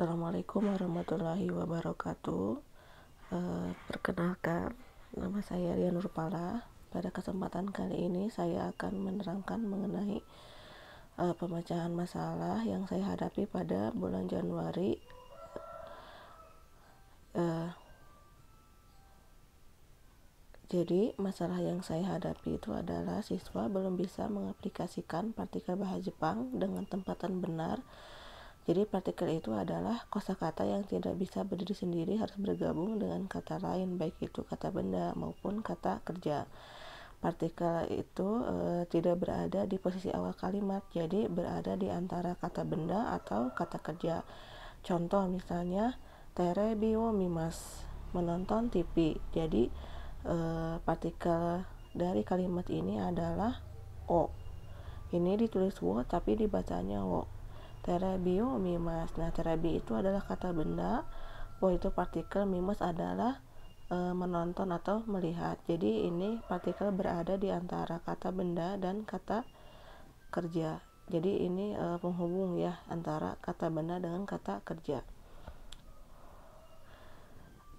Assalamualaikum warahmatullahi wabarakatuh. Perkenalkan, nama saya Rian Nurpala. Pada kesempatan kali ini saya akan menerangkan mengenai pemecahan masalah yang saya hadapi pada bulan Januari. Jadi masalah yang saya hadapi itu adalah siswa belum bisa mengaplikasikan partikel bahasa Jepang dengan tempatan benar. Jadi partikel itu adalah kosakata yang tidak bisa berdiri sendiri, harus bergabung dengan kata lain, baik itu kata benda maupun kata kerja. Partikel itu tidak berada di posisi awal kalimat, jadi berada di antara kata benda atau kata kerja. Contoh misalnya terebiwo mimas, menonton TV. Jadi partikel dari kalimat ini adalah o. Ini ditulis wo tapi dibacanya wo. Terebiwo mimas. Nah, terebi itu adalah kata benda, wo itu partikel, mimas adalah menonton atau melihat. Jadi ini partikel berada di antara kata benda dan kata kerja. Jadi ini penghubung ya antara kata benda dengan kata kerja.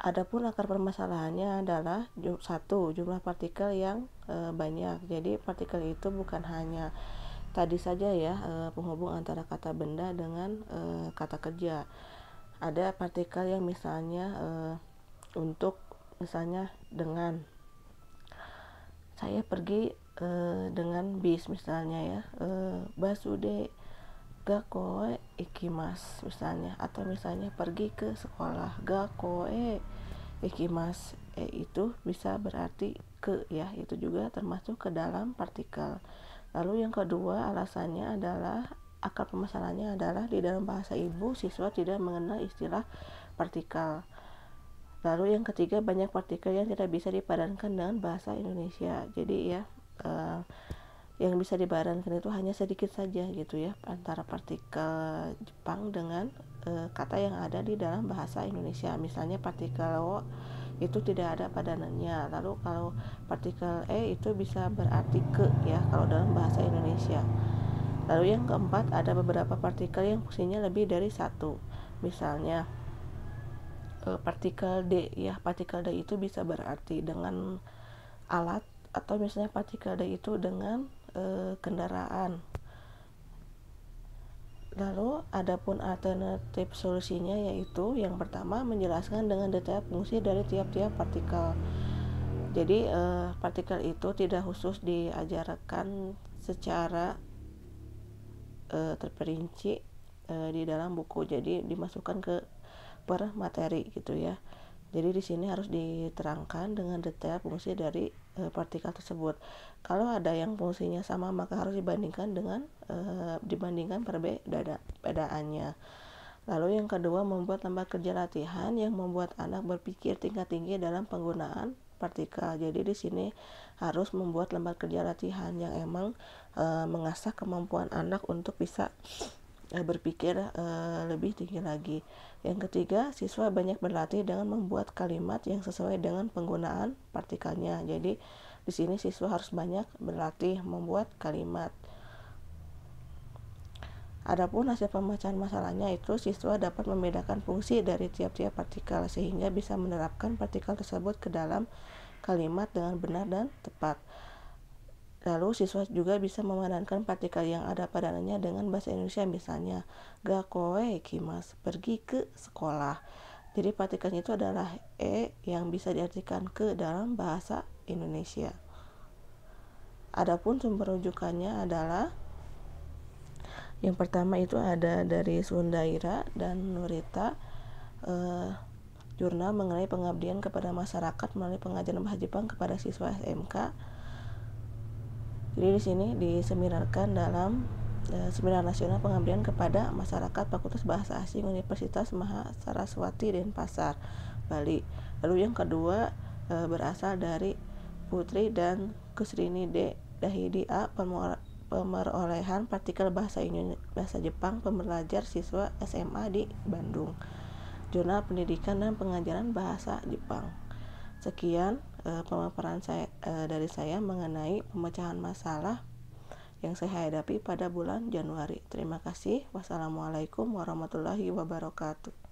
Adapun akar permasalahannya adalah jumlah partikel yang banyak. Jadi partikel itu bukan hanya tadi saja ya penghubung antara kata benda dengan kata kerja. Ada partikel yang misalnya untuk misalnya dengan saya pergi dengan bis misalnya ya, basude gakoe ikimas misalnya, atau misalnya pergi ke sekolah gakoe ikimas, itu bisa berarti ke ya, itu juga termasuk ke dalam partikel. Lalu yang kedua alasannya adalah akar permasalahannya adalah di dalam bahasa ibu siswa tidak mengenal istilah partikel. Lalu yang ketiga, banyak partikel yang tidak bisa dipadankan dengan bahasa Indonesia. Jadi ya yang bisa dipadankan itu hanya sedikit saja gitu ya, antara partikel Jepang dengan kata yang ada di dalam bahasa Indonesia. Misalnya partikel wo itu tidak ada padanannya. Lalu kalau partikel itu bisa berarti ke ya kalau dalam bahasa Indonesia. Lalu yang keempat, ada beberapa partikel yang fungsinya lebih dari satu. Misalnya partikel D ya, partikel D itu bisa berarti dengan alat, atau misalnya partikel D itu dengan kendaraan. Lalu adapun alternatif solusinya yaitu yang pertama, menjelaskan dengan detail fungsi dari tiap-tiap partikel. Jadi partikel itu tidak khusus diajarkan secara terperinci di dalam buku, jadi dimasukkan ke per materi gitu ya. Jadi di sini harus diterangkan dengan detail fungsi dari partikel tersebut. Kalau ada yang fungsinya sama maka harus dibandingkan perbedaannya. Lalu yang kedua, membuat lembar kerja latihan yang membuat anak berpikir tingkat tinggi dalam penggunaan partikel. Jadi di sini harus membuat lembar kerja latihan yang emang mengasah kemampuan anak untuk bisa berpikir lebih tinggi lagi. Yang ketiga, siswa banyak berlatih dengan membuat kalimat yang sesuai dengan penggunaan partikelnya. Jadi di sini siswa harus banyak berlatih membuat kalimat. Adapun hasil pemecahan masalahnya itu siswa dapat membedakan fungsi dari tiap-tiap partikel sehingga bisa menerapkan partikel tersebut ke dalam kalimat dengan benar dan tepat. Lalu siswa juga bisa memadankan partikel yang ada padanannya dengan bahasa Indonesia, misalnya gakoe ikimas, pergi ke sekolah. Jadi partikelnya itu adalah yang bisa diartikan ke dalam bahasa Indonesia. Adapun sumber rujukannya adalah yang pertama itu ada dari Sundaira dan Nurita, jurnal mengenai pengabdian kepada masyarakat melalui pengajaran bahasa Jepang kepada siswa SMK. Jadi di sini diseminarkan dalam Seminar Nasional Pengabdian kepada Masyarakat Fakultas Bahasa Asing Universitas Mahasaraswati Denpasar, Bali. Lalu yang kedua berasal dari Putri dan Kusrini D. Dahidi A. Pemerolehan partikel bahasa Jepang pembelajar siswa SMA di Bandung, Jurnal Pendidikan dan Pengajaran Bahasa Jepang. Sekian pemaparan dari saya mengenai pemecahan masalah yang saya hadapi pada bulan Januari. Terima kasih. Wassalamualaikum warahmatullahi wabarakatuh.